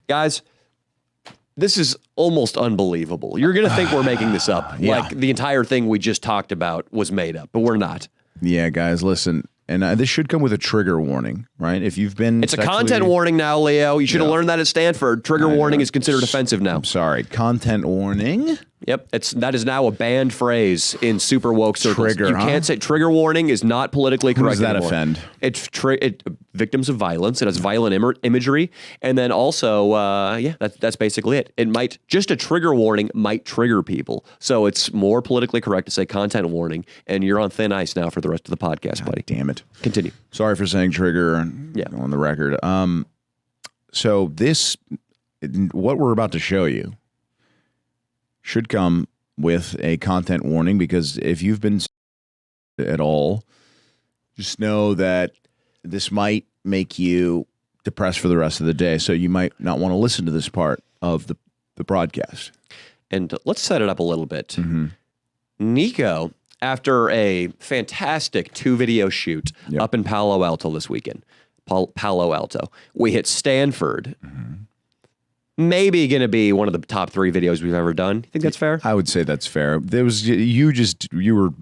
Guys, this is almost unbelievable. You're going to think we're making this up. Yeah. Like the entire thing we just talked about was made up, but we're not. Yeah, guys, listen. And this should come with a trigger warning, right? If you've been It's a content warning now, Leo. You should have learned that at Stanford. Trigger warning is considered offensive now. I'm sorry. Content warning? Yep. That is now a banned phrase in super woke circles. Trigger, you can't say trigger warning is not politically correct Who does that anymore. offend? It's victims of violence. It has violent imagery. And then also, that's basically it. It might, just a trigger warning might trigger people. So it's more politically correct to say content warning. And you're on thin ice now for the rest of the podcast, buddy. Damn it. Continue. Sorry for saying trigger on the record. So this, what we're about to show you should come with a content warning, because if you've been at all, just know that this might make you depressed for the rest of the day. So you might not want to listen to this part of the broadcast. And let's set it up a little bit. Nico, after a fantastic 2-video shoot up in Palo Alto this weekend, Palo Alto, we hit Stanford. Maybe going to be one of the top 3 videos we've ever done. You think that's fair? I would say that's fair. There was you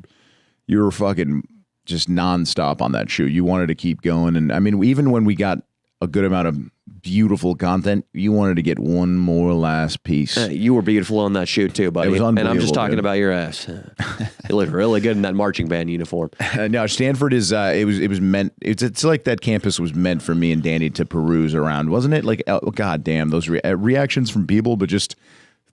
were fucking just nonstop on that shoot. You wanted to keep going, and I mean, even when we got a good amount of beautiful content, you wanted to get one more last piece. You were beautiful on that shoot too, buddy. It was unbelievable, and I'm just talking about your ass. You looked really good in that marching band uniform. No, Stanford is it was meant. It's like that campus was meant for me and Danny to peruse around, wasn't it? Like, oh, god damn, those reactions from people, but just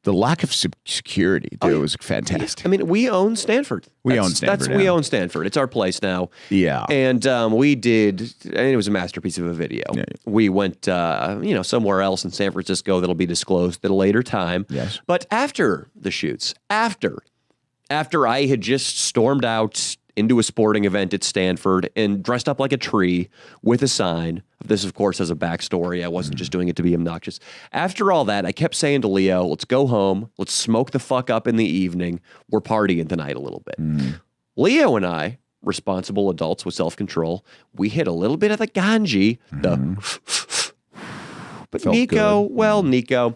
the lack of security, dude, was fantastic. I mean, we own Stanford. We own Stanford. It's our place now. Yeah. And we did, and it was a masterpiece of a video. Yeah. We went, somewhere else in San Francisco that'll be disclosed at a later time. Yes. But after the shoots, after I had just stormed out into a sporting event at Stanford and dressed up like a tree with a sign. This, of course, has a backstory. I wasn't just doing it to be obnoxious. After all that, I kept saying to Leo, let's go home. Let's smoke the fuck up in the evening. We're partying tonight a little bit. Leo and I, responsible adults with self-control, we hit a little bit of the ganji. But felt Nico, good.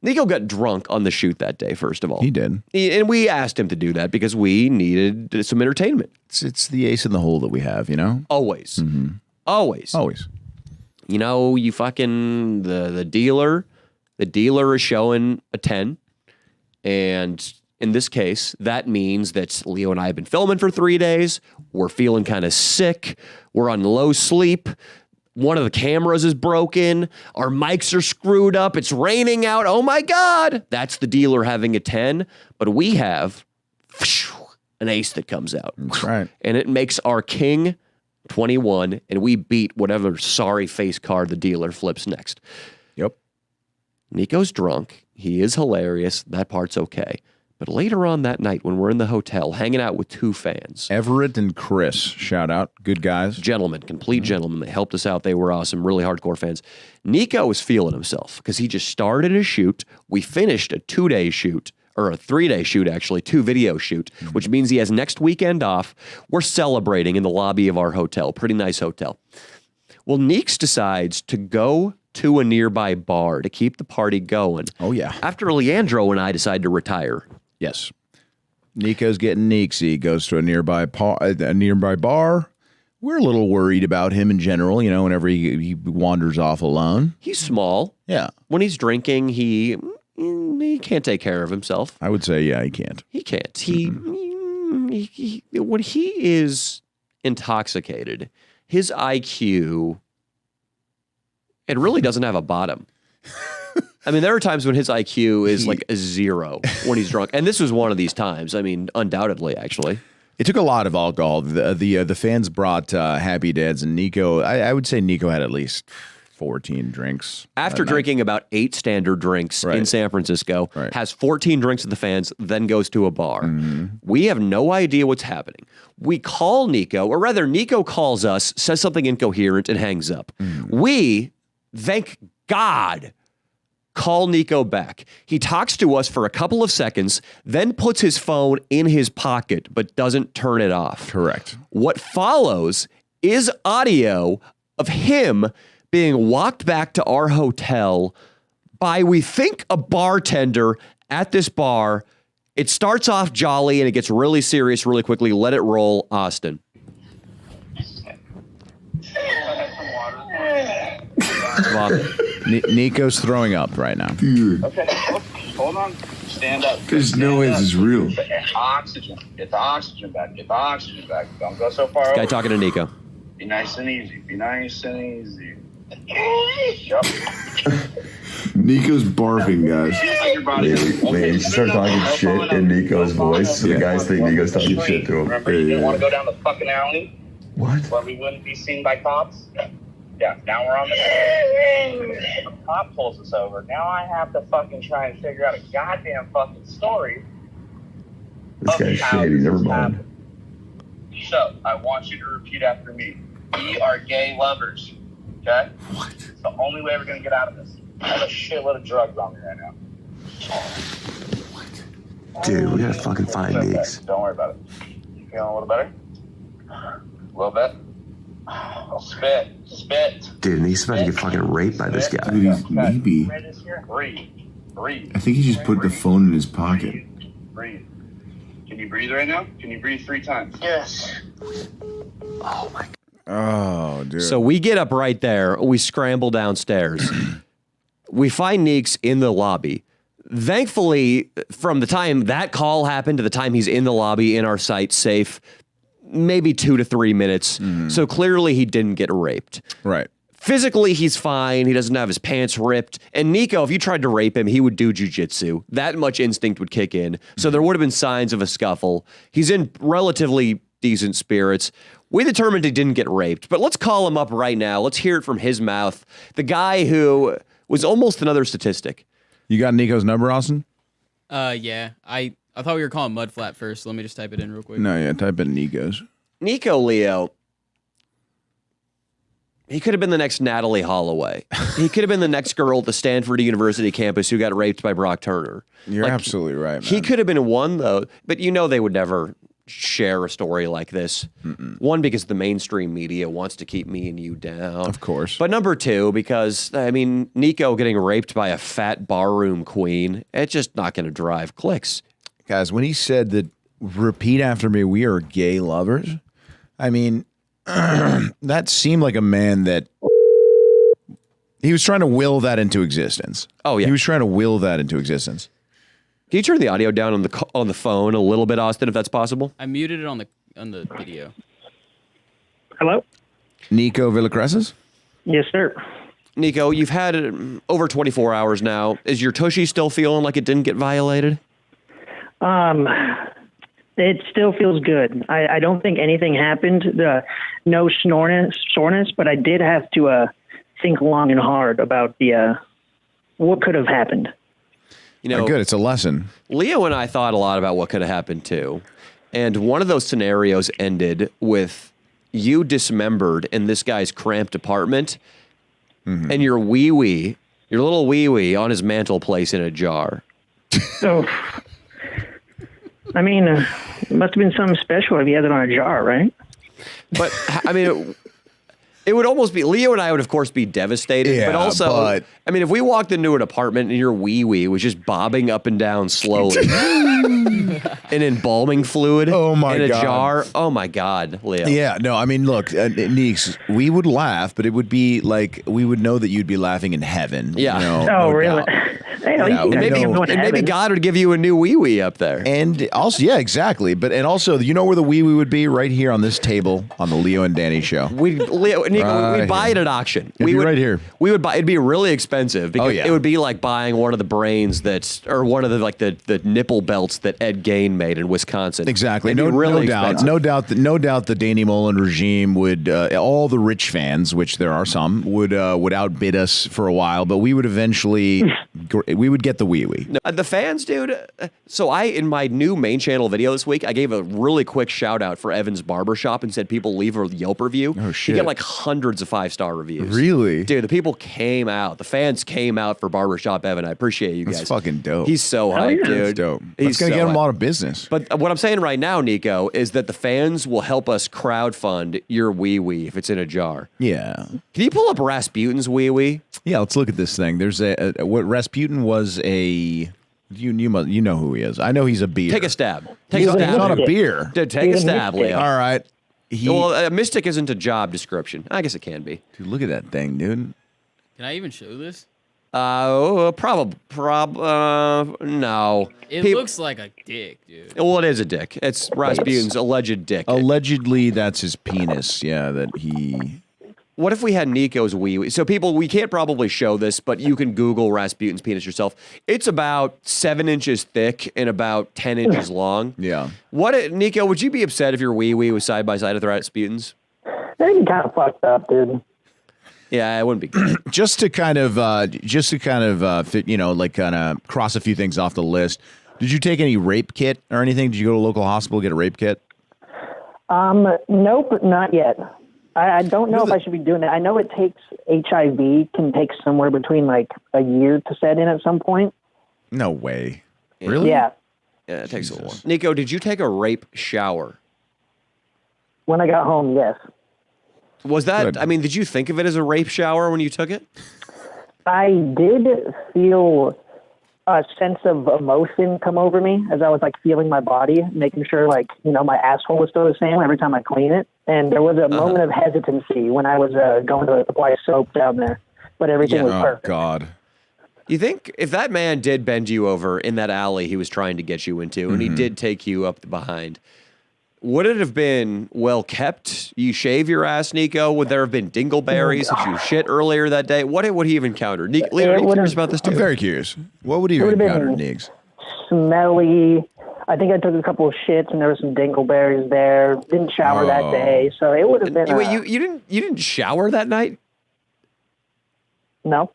Nico got drunk on the shoot that day, first of all. He did. And we asked him to do that because we needed some entertainment. It's the ace in the hole that we have, you know? Always. Always. You know, you fucking, the dealer is showing a 10. And in this case, that means that Leo and I have been filming for 3 days. We're feeling kind of sick. We're on low sleep. One of the cameras is broken. Our mics are screwed up. It's raining out. Oh my God. That's the dealer having a 10. But we have an ace that comes out. That's right. And it makes our king 21, and we beat whatever sorry face card the dealer flips next. Yep. Nico's drunk. He is hilarious. That part's okay. But later on that night, when we're in the hotel, hanging out with 2 fans. Everett and Chris, shout out. Good guys. Gentlemen, complete gentlemen. They helped us out. They were awesome, really hardcore fans. Nico was feeling himself because he just started a shoot. We finished a 2-day shoot, or a 3-day shoot, actually, 2-video shoot, which means he has next weekend off. We're celebrating in the lobby of our hotel. Pretty nice hotel. Well, Neeks decides to go to a nearby bar to keep the party going. Oh, yeah. After Leandro and I decide to retire. Yes. Nico's getting Neeksy, goes to a nearby bar. We're a little worried about him in general, you know, whenever he wanders off alone. He's small. Yeah. When he's drinking, he can't take care of himself. I would say, yeah, he can't. He can't. When he is intoxicated, his IQ, it really doesn't have a bottom. I mean, there are times when his IQ is like a 0 when he's drunk. And this was one of these times. I mean, undoubtedly, actually. It took a lot of alcohol. The fans brought Happy Dads, and Nico, I would say Nico had at least 14 drinks. After drinking about 8 standard drinks in San Francisco, has 14 drinks at the fans, then goes to a bar. We have no idea what's happening. We call Nico, or rather Nico calls us, says something incoherent, and hangs up. We, thank God, call Nico back. He talks to us for a couple of seconds, then puts his phone in his pocket, but doesn't turn it off. Correct. What follows is audio of him being walked back to our hotel by, we think, a bartender at this bar. It starts off jolly and it gets really serious really quickly. Let it roll, Austin. Nico's throwing up right now. Dude. Okay, hold on. Stand up. There's no way this is real. Oxygen. Get the oxygen back. Get the oxygen back. Don't go so far. Guy talking to Nico. Be nice and easy. Be nice and easy. Yep. Nico's barfing, guys. Wait, you should start talking shit in Nico's voice so the guys think Nico's talking shit to him. Remember, you didn't want to go down the fucking alley? What? Where we wouldn't be seen by cops? Yeah, now we're on the cop pulls us over. Now I have to fucking try and figure out a goddamn fucking story. This guy's shady, never mind. So, I want you to repeat after me. We are gay lovers. Okay? What? It's the only way we're gonna get out of this. I have a shitload of drugs on me right now. What? Dude, we gotta fucking find these. Don't worry about it. You feeling a little better? A little bit? Spit. Dude, and he's about to get fucking raped by this guy. Dude, he's maybe. Breathe. I think he just put the phone in his pocket. Breathe. Can you breathe right now? Can you breathe 3 times? Yes. Oh my god. Oh, dude. So we get up right there. We scramble downstairs. We find Neeks in the lobby. Thankfully, from the time that call happened to the time he's in the lobby in our sight, safe, maybe 2 to 3 minutes. So clearly he didn't get raped. Right. Physically, he's fine. He doesn't have his pants ripped. And Nico, if you tried to rape him, he would do jujitsu. That much instinct would kick in. So there would have been signs of a scuffle. He's in relatively decent spirits. We determined he didn't get raped, but let's call him up right now. Let's hear it from his mouth. The guy who was almost another statistic. You got Nico's number, Austin? Yeah. I thought we were calling Mudflap first. So let me just type it in real quick. No, yeah, type in Nico's. Nico Leo. He could have been the next Natalie Holloway. He could have been the next girl at the Stanford University campus who got raped by Brock Turner. You're absolutely right, man. He could have been one, though, but you know they would never share a story like this. One, because the mainstream media wants to keep me and you down. Of course. But number two, because, I mean, Nico getting raped by a fat barroom queen, it's just not going to drive clicks. Guys, when he said that, repeat after me, we are gay lovers, I mean, that seemed like a man that he was trying to will that into existence. Oh, yeah. He was trying to will that into existence. Can you turn the audio down on the phone a little bit, Austin, if that's possible? I muted it on the video. Hello? Nico Villacresas? Yes, sir. Nico, you've had over 24 hours now. Is your tushy still feeling like it didn't get violated? It still feels good. I don't think anything happened. No soreness, but I did have to think long and hard about what could have happened. You know, good. It's a lesson. Leo and I thought a lot about what could have happened too. And one of those scenarios ended with you dismembered in this guy's cramped apartment and your little wee-wee on his mantelpiece in a jar. So, I mean, it must have been something special if you had it on a jar, right? But, I mean, it would almost be, Leo and I would, of course, be devastated. Yeah, but also, I mean, if we walked into an apartment and your wee-wee was just bobbing up and down slowly in embalming fluid in a jar, oh my God, Leo. Yeah, no, I mean, look, Neeks, we would laugh, but it would be like, we would know that you'd be laughing in heaven. Yeah. You know, Oh, no really? doubt. Hey, Yeah, Maybe God would give you a new wee-wee up there. And also, yeah, exactly. And also, you know where the wee-wee would be? Right here on this table on the Leo and Danny show. We'd buy it at auction. It'd be right here. We would buy. It'd be really expensive because yeah. it would be like buying one of the brains or one of the nipple belts that Ed Gain made in Wisconsin. Exactly. It'd be really expensive. No doubt the Danny Mullen regime would all the rich fans, which there are some, would outbid us for a while, but we would eventually We would get the wee-wee. No, the fans, dude. So in my new main channel video this week, I gave a really quick shout out for Evan's Barbershop and said people leave a Yelp review. Oh, shit. He got like hundreds of 5-star reviews. Really? Dude, the people came out. The fans came out for Barbershop Evan. I appreciate you guys. That's fucking dope. He's so hyped, dude. That's dope. He's That's going to so get him a hyped. lot of business. But what I'm saying right now, Nico, is that the fans will help us crowdfund your wee-wee if it's in a jar. Yeah. Can you pull up Rasputin's wee-wee? Yeah, let's look at this thing. There's what Rasputin was a... You know who he is. I know he's a beer. Take a stab. Take He's a a stab. Not a mystic. beer. Dude, take a He's a stab, mystic. Leo. All right. Well, a mystic isn't a job description. I guess it can be. Dude, look at that thing, dude. Can I even show this? No. It Peop- looks like a dick, dude. Well, it is a dick. It's Rasputin's alleged dick. Allegedly, that's his penis. Yeah, that he... What if we had Nico's wee-wee? So people, we can't probably show this, but you can Google Rasputin's penis yourself. It's about 7 inches thick and about 10 inches long. Yeah. Nico, would you be upset if your wee-wee was side by side with Rasputin's? That'd be kind of fucked up, dude. Yeah, it wouldn't be good. Just to kind of fit, like kind of cross a few things off the list. Did you take any rape kit or anything? Did you go to a local hospital get a rape kit? Nope, not yet. I don't know if I should be doing that. I know it takes HIV can take somewhere between like a year to set in at some point. No way. Really? Yeah. Yeah, it takes a while. Nico, did you take a rape shower? When I got home, yes. Was that, Good. I mean, did you think of it as a rape shower when you took it? I did feel a sense of emotion come over me as I was like feeling my body, making sure like, my asshole was still the same every time I clean it. And there was a moment of hesitancy when I was going to apply soap down there, but everything was Oh, perfect. God. You think if that man did bend you over in that alley he was trying to get you into, and he did take you up behind, would it have been well kept? You shave your ass, Nico? Would there have been dingleberries that you shit earlier that day? What would he have encountered? Leo, are you curious about this too? I'm very curious. What would he have It would've encountered, been- Niggs? Smelly. I think I took a couple of shits and there were some dingleberries there. Didn't shower that day, so it would have been. Wait, you didn't shower that night? No.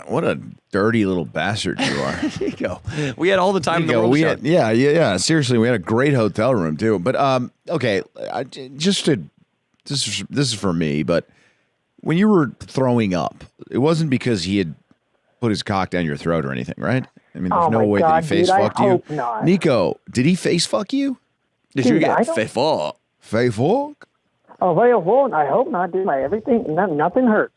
What a dirty little bastard you are. Nico, we had all the time in the Nico, world. we to had, yeah. Seriously, we had a great hotel room too. But okay, this is for me. But when you were throwing up, it wasn't because he had put his cock down your throat or anything, right? I mean, there's Oh no my way that God, he face dude, I fucked you. hope not. Nico, did he face fuck you? Did you Dude, I get don't- faithful? Face fuck? Oh, well, won't. I hope not, dude. Everything, nothing hurts.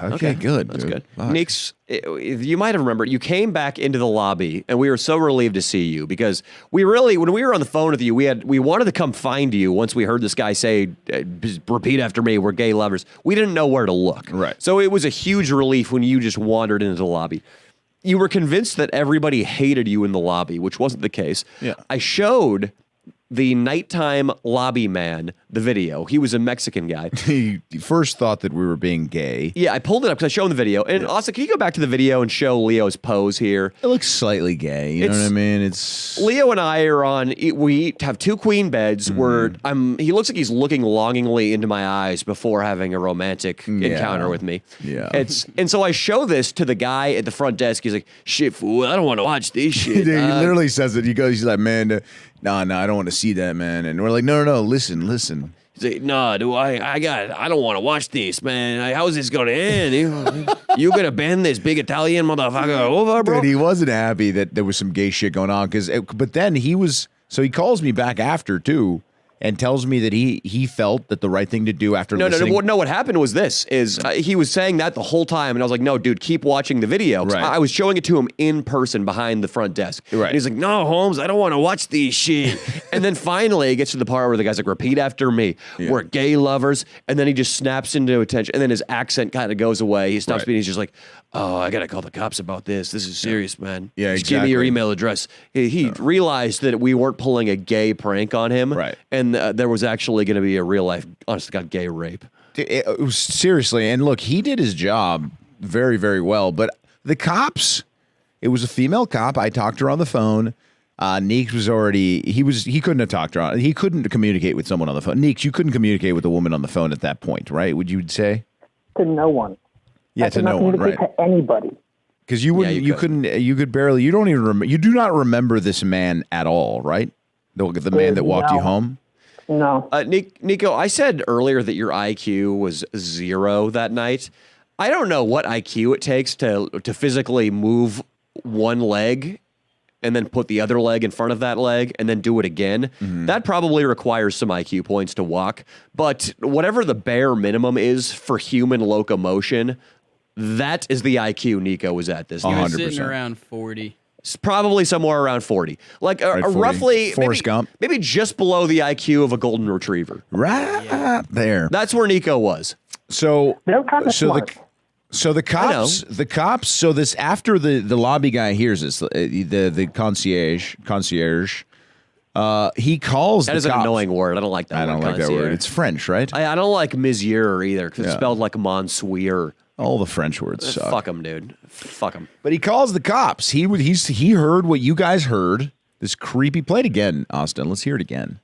Okay, good. That's dude. good. Fuck. Nix, you might have remembered, you came back into the lobby, and we were so relieved to see you because when we were on the phone with you, we wanted to come find you once we heard this guy say, repeat after me, we're gay lovers. We didn't know where to look. Right. So it was a huge relief when you just wandered into the lobby. You were convinced that everybody hated you in the lobby, which wasn't the case. Yeah. I showed the nighttime lobby man the video. He was a Mexican guy. He first thought that we were being gay. Yeah, I pulled it up because I showed him the video. And also, can you go back to the video and show Leo's pose here? It looks slightly gay. You know what I mean? It's Leo and I are on. We have 2 queen beds. Where he looks like he's looking longingly into my eyes before having a romantic encounter with me. Yeah. And so I show this to the guy at the front desk. He's like, "Shit, fool! I don't want to watch this shit." Dude, he literally says it. He's like, man, no, I don't want to see that, man. And we're like, no, listen. He's like, "No, do I don't want to watch this, man. How's this gonna end? You gonna bend this big Italian motherfucker over, bro?" Dude, he wasn't happy that there was some gay shit going on. But then he calls me back after too and tells me that he felt that the right thing to do after listening. No. What happened was this: he was saying that the whole time, and I was like, "No, dude, keep watching the video." Right. I was showing it to him in person behind the front desk. Right. And he's like, "No, Holmes, I don't want to watch these shit." And then finally, it gets to the part where the guy's like, "Repeat after me. We're gay lovers." And then he just snaps into attention, and then his accent kind of goes away. He stops being. He's just like, "Oh, I gotta call the cops about this. This is serious, man. Yeah, just give me your exactly. email address." He realized that we weren't pulling a gay prank on him, Right. And there was actually going to be a real life, honest to God, gay rape. It was seriously, and look, he did his job very, very well. But the cops, it was a female cop. I talked to her on the phone. Neeks was already he couldn't have talked to her. He couldn't communicate with someone on the phone. Neeks, you couldn't communicate with a woman on the phone at that point, right? Would you say? To no one. Yeah, I to could not no one, communicate right? to anybody. Because you wouldn't, you could barely, you don't even remember, you do not remember this man at all, right? The man that walked you home? No. Nico, I said earlier that your IQ was 0 that night. I don't know what IQ it takes to physically move one leg and then put the other leg in front of that leg and then do it again. That probably requires some IQ points to walk. But whatever the bare minimum is for human locomotion, that is the IQ Nico was at this. He was 100%. sitting around 40. It's probably somewhere around 40. Like 40. Roughly, Forrest Gump. Maybe just below the IQ of a golden retriever. Right there. That's where Nico was. So, They're kind of smart. So the cops. So this after the lobby guy hears this, the concierge, he calls. That the is cops. an annoying word. I don't like that. I don't like that word. It's French, right? I don't like monsieur either because it's spelled like monsieur. All the French words suck. Fuck them, dude. Fuck them. But he calls the cops. He heard what you guys heard. This creepy. Play it again, Austin. Let's hear it again.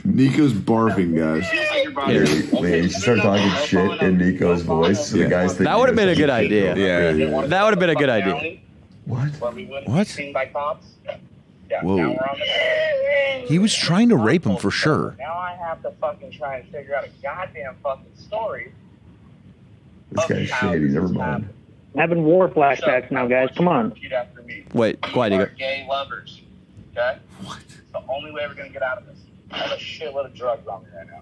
Nico's barfing, guys. Wait, you should start talking shit in Nico's voice so the guys think That would have been a good idea. Yeah. That would have been a good idea. What? What? Seen by cops? Yeah, Whoa. now we're on the He was trying to rape him for sure. Now I have to fucking try and figure out a goddamn fucking story. This guy's shady. Never mind. I'm having war flashbacks now, guys. Come on. Repeat after me. Wait, quiet, We Nico. are gay lovers. Okay? What? It's the only way we're gonna get out of this. I have a shitload of drugs on me right now.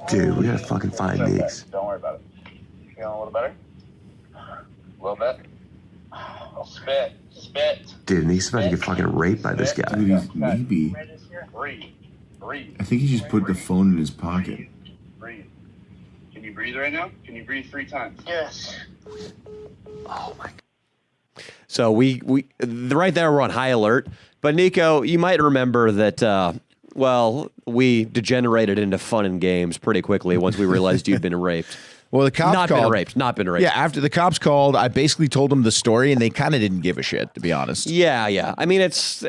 Dude, we gotta fucking find It's okay. these. Don't worry about it. Feeling a little better? A little bit? Oh, spit. Spit. Dude, Nick's about to get fucking raped by this guy. Dude, he's maybe. Breathe. Breathe. I think he just put the phone in his pocket. Breathe. Can you breathe right now? Can you breathe 3 times? Yes. Oh my. So we right there we're on high alert. But Nico, you might remember that. We degenerated into fun and games pretty quickly once we realized you'd been raped. Well, the cops called. Not been raped. Yeah, after the cops called, I basically told them the story, and they kind of didn't give a shit, to be honest. Yeah. I mean, it's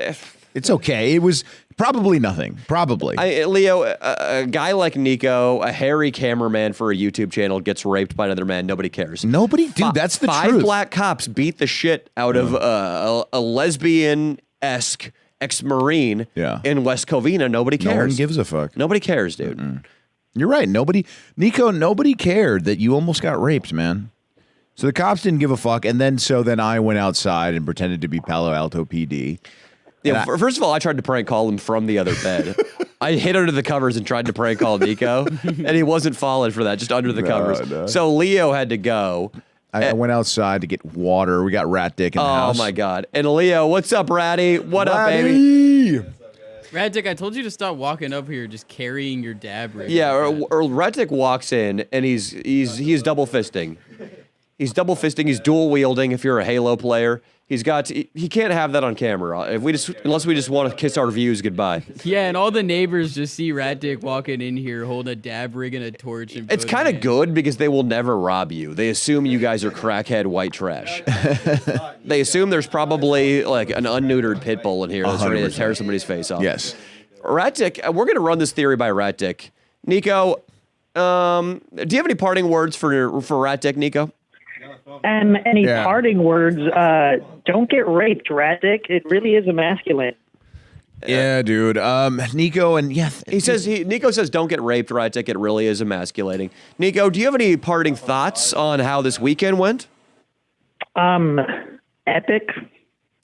okay. It was probably nothing. Probably. Leo, a guy like Nico, a hairy cameraman for a YouTube channel, gets raped by another man. Nobody cares. Nobody, dude. That's the truth. 5 black cops beat the shit out of a lesbian-esque ex-Marine in West Covina. Nobody cares. No one gives a fuck. Nobody cares, dude. You're right. Nobody cared that you almost got raped, man. So the cops didn't give a fuck. And then I went outside and pretended to be Palo Alto PD. Yeah, first of all, I tried to prank call him from the other bed. I hid under the covers and tried to prank call Nico, and he wasn't falling for that, just under the covers. No. So Leo had to go. I went outside to get water. We got Rat Dick in the house. Oh, my God. And Leo, what's up, Ratty? What up, baby? Rat Dick, I told you to stop walking up here just carrying your dab rig. Yeah, or Rat Dick walks in, and he's double fisting. He's double fisting. He's dual wielding if you're a Halo player. He can't have that on camera unless we just want to kiss our views goodbye. Yeah, and all the neighbors just see Rat Dick walking in here holding a dab rig and a torch. And it's kind of good because they will never rob you. They assume you guys are crackhead white trash. They assume there's probably like an unneutered pit bull in here that's ready to tear somebody's face off. Yes. Rat Dick, we're going to run this theory by Rat Dick. Nico, do you have any parting words for Rat Dick, Nico? Any parting words? Don't get raped, Rat Dick. It really is emasculating. Yeah, dude. Nico and Nico says don't get raped, Rat Dick. It really is emasculating. Nico, do you have any parting thoughts on how this weekend went? Epic,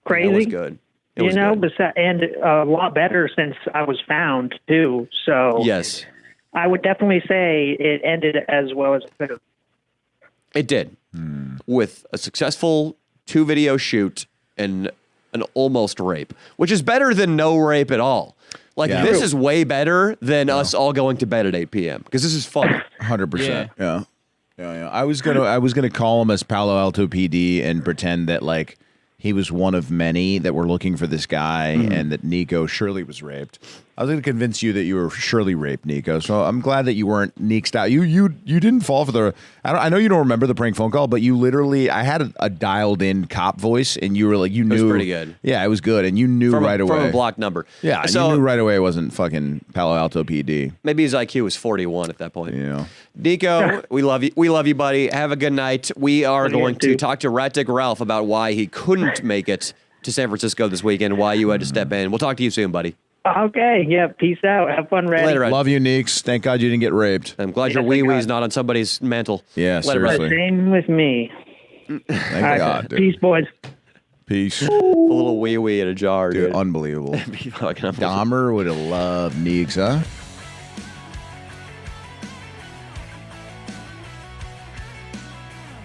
crazy. It was good. It was good. And a lot better since I was found too. So yes, I would definitely say it ended as well as it could have. It did. With a successful 2-video shoot and an almost rape, which is better than no rape at all. This is way better than us all going to bed at 8 p.m. because this is fun. 100%. Yeah. I was gonna call him as Palo Alto PD and pretend that he was one of many that were looking for this guy and that Nico surely was raped. I was going to convince you that you were surely raped, Nico. So I'm glad that you weren't Neeked out. You didn't fall for the. I know you don't remember the prank phone call, but you literally. I had a dialed in cop voice, and you were like, you knew. It was pretty good. Yeah, it was good, and you knew right away from a blocked number. Yeah, so you knew right away it wasn't fucking Palo Alto PD. Maybe his IQ was 41 at that point. Yeah. Nico, we love you. We love you, buddy. Have a good night. We are going to talk to Rat Dick Ralph about why he couldn't make it to San Francisco this weekend, why you had to step in. We'll talk to you soon, buddy. Okay, yeah, peace out. Have fun, Red. Later, Red. Love you, Neeks. Thank God you didn't get raped. I'm glad your wee-wee's not on somebody's mantle. Yeah, Later, Red. seriously. Same with me. Thank God, dude. Peace, boys. Peace. A little wee-wee in a jar, Dude, dude. unbelievable. Fucking unbelievable. Dahmer would have loved Neeks, huh?